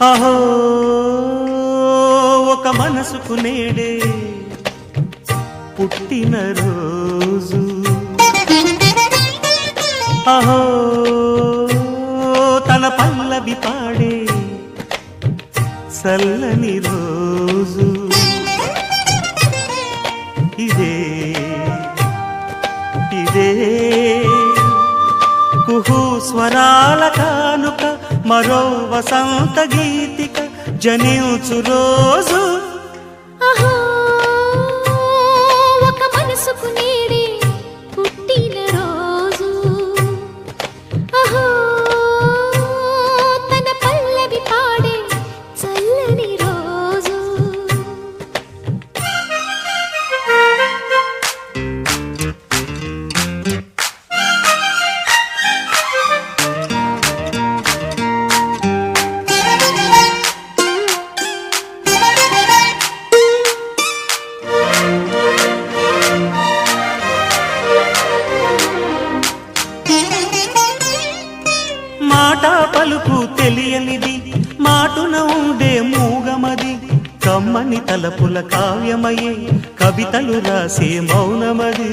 అహో ఒక మనసుకు నేడే పుట్టిన రోజు, అహో తన పల్లవి పాడే చల్లని రోజు, ఇదే ఇదే కుహు స్వరాల కానుక, మరో వసంత గీతిక జనించు రోజు. అహో ఒక మనసుకు నేడే పుట్టిన రోజు, అహో తన పల్లవి పాడే చల్లని రోజు. మాట పలుకు తెలియనిది, మాటున ఉండే మూగమది, కమ్మని తలపుల కావ్యమయే కవితలు రాసే మౌనమది.